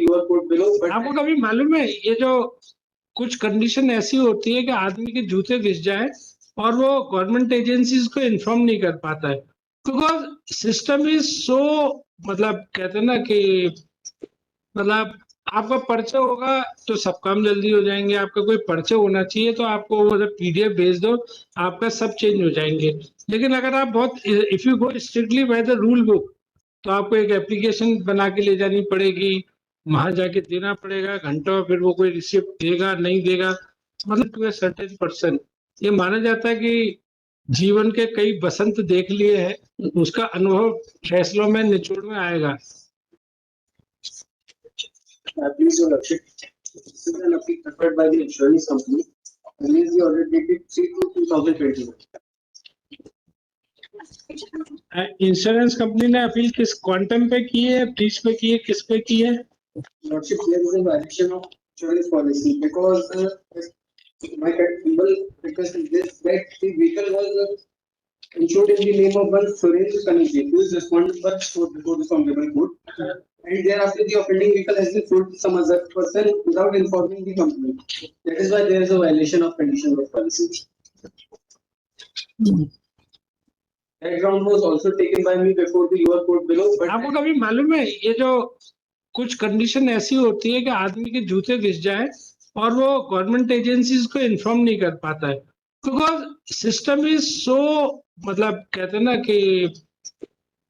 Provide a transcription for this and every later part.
lower quote below. But आपको कभी मालूम है ये जो कुछ कंडीशन ऐसी होती है कि आदमी के जूते घिस जाए और वो गवर्नमेंट एजेंसीज को इन्फॉर्म नहीं कर पाता है, बिकॉज सिस्टम इज सो, मतलब कहते हैं ना कि मतलब आपका पर्चा होगा तो सब काम जल्दी हो जाएंगे, आपका कोई पर्चा होना चाहिए तो आपको वो पीडीएफ भेज दो, आपका सब चेंज हो जाएंगे। लेकिन अगर आप बहुत if you go strictly by the rule book तो आपको एक एप्लीकेशन बना के ले जानी पड़ेगी, वहां जाके देना पड़ेगा घंटों, फिर वो कोई रिसिप्ट देगा नहीं देगा, मतलब टू ए सर्टेन पर्सन। ये माना जाता है कि जीवन के कई बसंत देख लिए हैं, उसका अनुभव फैसलों में निचोड़ में आएगा। please do Lakshit. This is an appeal prepared by the insurance company. Release the audit dated 3/2/2021. Insurance company ने अपील किस क्वांटम पे की है, ब्रीच पे की है, किस पे की है? Lordship, there is a violation of insurance policy because my humble request is this, that the vehicle was insured in the name of one Surendra Kaniji, who is responsible before this honorable court. And thereafter, the offending vehicle has been sold to some other person without informing the company. That is why there is a violation of conditions of policy. That ground was also taken by me before the lower court below. But आपको कभी मालूम है ये जो कुछ condition ऐसी होती है कि आदमी के जूते घिस जाए और वो गवर्नमेंट एजेंसीज को इन्फॉर्म नहीं कर पाता है, बिकॉज सिस्टम इज सो, मतलब कहते हैं ना कि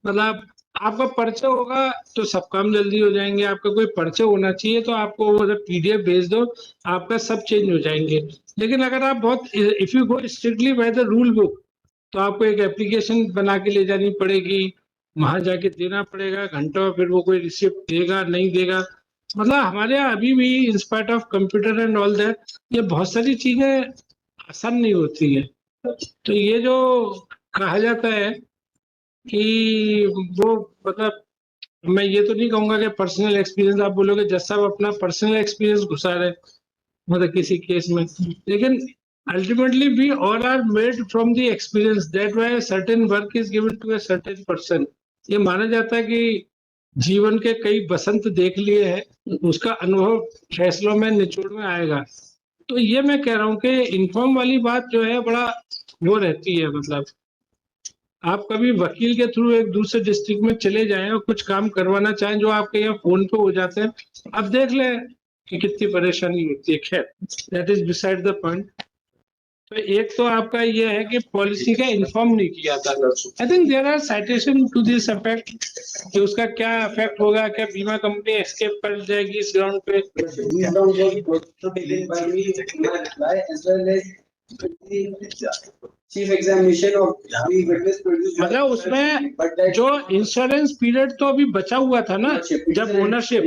मतलब आपका पर्चा होगा तो सब काम जल्दी हो जाएंगे, आपका कोई पर्चा होना चाहिए तो आपको वो पीडीएफ भेज दो, आपका सब चेंज हो जाएंगे। लेकिन अगर आप बहुत if you go strictly by the rule book तो आपको एक एप्लीकेशन बना के ले जानी पड़ेगी, वहां जाके देना पड़ेगा घंटों, फिर वो कोई रिसिप्ट देगा नहीं देगा, मतलब हमारे यहाँ अभी भी in spite of computer and all that ये बहुत सारी चीजें आसान नहीं होती है। तो ये जो कहा जाता है कि वो, मतलब मैं ये तो नहीं कहूंगा कि पर्सनल एक्सपीरियंस, आप बोलोगे जज साहब अपना पर्सनल एक्सपीरियंस घुसा रहे मतलब किसी केस में, लेकिन ultimately we all are made from the experience, that why certain work is given to a certain person. ये माना जाता है कि जीवन के कई बसंत देख लिए हैं, उसका अनुभव फैसलों में निचोड़ में आएगा। तो ये मैं कह रहा हूँ कि इन्फॉर्म वाली बात जो है बड़ा वो रहती है, मतलब आप कभी वकील के थ्रू एक दूसरे डिस्ट्रिक्ट में चले जाएं और कुछ काम करवाना चाहें जो आपके यहाँ फोन पे हो जाते हैं, अब देख लें कि कितनी परेशानी होती है। खैर, that is beside the point. तो एक तो आपका ये है कि पॉलिसी का इन्फॉर्म नहीं किया था। I think there are citation to this effect कि उसका क्या इफेक्ट होगा, क्या बीमा कंपनी एस्केप कर जाएगी इस ग्राउंड पे? these grounds were also taken by me in my reply, as well as the chief examination of the witness produced. मतलब उसमें जो इंश्योरेंस पीरियड तो अभी बचा हुआ था ना, जब ओनरशिप,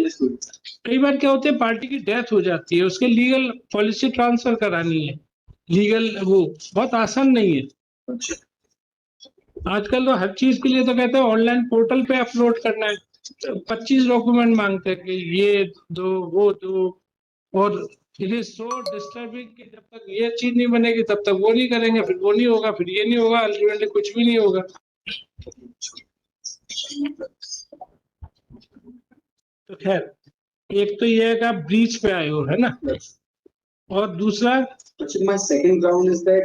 कई बार क्या होता है पार्टी की डेथ हो जाती है, उसके लीगल पॉलिसी ट्रांसफर करानी है, लीगल वो बहुत आसान नहीं है। आजकल तो हर चीज के लिए तो कहते हैं ऑनलाइन पोर्टल पे अपलोड करना है, 25 डॉक्यूमेंट मांगते हैं कि ये दो वो दो, और इट इज सो डिस्टर्बिंग कि जब तक ये चीज नहीं बनेगी तब तक वो नहीं करेंगे, फिर वो नहीं होगा, फिर ये नहीं होगा, अल्टीमेटली कुछ भी नहीं होगा। तो खैर, एक तो ये है कि आप ब्रीच पे आए हो, है ना, और दूसरा My second ground is that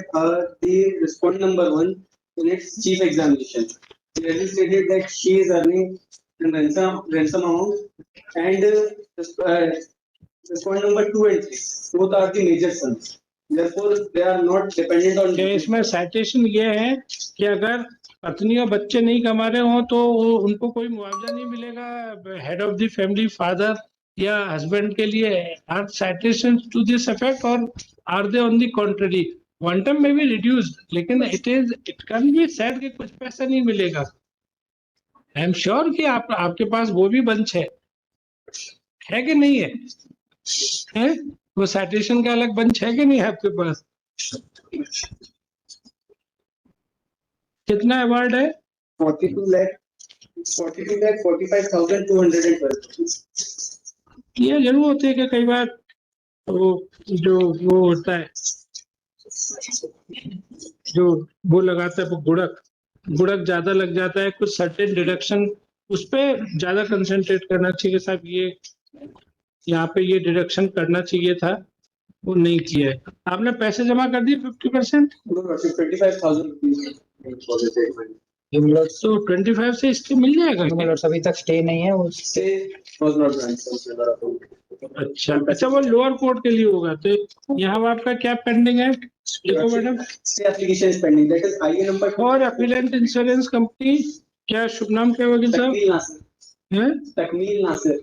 the respondent number 1 in its chief examination clearly stated that she is earning ransom amount, and respondent number 2 and 3 both are the major sons, therefore they are not dependent on. इसमें citation ये है कि अगर पत्नी और बच्चे नहीं कमा रहे हो तो उनको कोई मुआवजा नहीं मिलेगा, head of the family father या हस्बैंड के लिए। Are citation to this effect और are they on the contrary? Quantum में भी रिड्यूस्ड, लेकिन इट कैन बी सेड कि कुछ पैसा नहीं मिलेगा। आई एम श्योर कि आपके पास वो भी बंच है कि नहीं है? वो साइटेशन का अलग बंच है कि नहीं है आपके पास? कितना अवार्ड है? 42,45,212। ये जरूर होती है कि कई बार वो होता है जो वो लगाता है, वो गुड़क ज्यादा लग जाता है, कुछ सर्टेन डिडक्शन, उस पर ज्यादा कंसंट्रेट करना चाहिए साहब। ये यहाँ पे ये डिडक्शन करना चाहिए था, वो नहीं किया है। आपने पैसे जमा कर दिए 50%? No, Lordship, 25,000 rupees for the payment. तो 25 से इसके मिल जाएगा क्या? लॉर्ड्स अभी तक स्टे नहीं है वो Stay was not granted. अच्छा, वो लोअर कोर्ट के लिए होगा। तो यहाँ आपका क्या पेंडिंग है, देखो madam. Stay application is pending. That is IA number. और अपीलेंट इंश्योरेंस कंपनी, क्या शुभ नाम क्या वकील साहब Takmil Nasir. है? Takmil Nasir.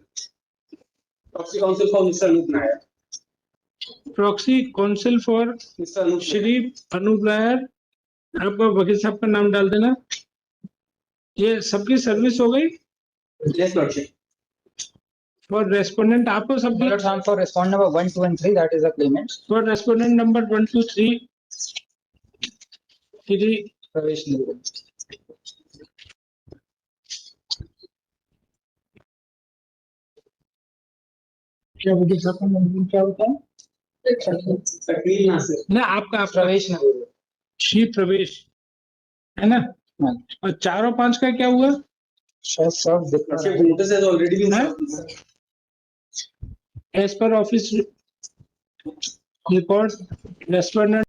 Proxy counsel for Mr. Anup Nair. Proxy counsel for Mr. Anup. Shri Anup Nair. आपका वकील साहब का नाम डाल देना। ये सबकी सर्विस हो गई Yes, Lordship. फॉर रेस्पोंडेंट, आपको सबकी लॉर्ड्स हम for respond number 1 2 and 3 that is the Clements for respondent number 1 2 3 Shri प्रवेश नहीं क्या वकील साहब का नाम क्या होता है? Takmil Nasir. ना आपका प्रवेश नहीं श्री प्रवेश है ना। और 4 और 5 का क्या हुआ? शायद सब दिखा Lordship, notice has already been Huh? served. As per office record respondent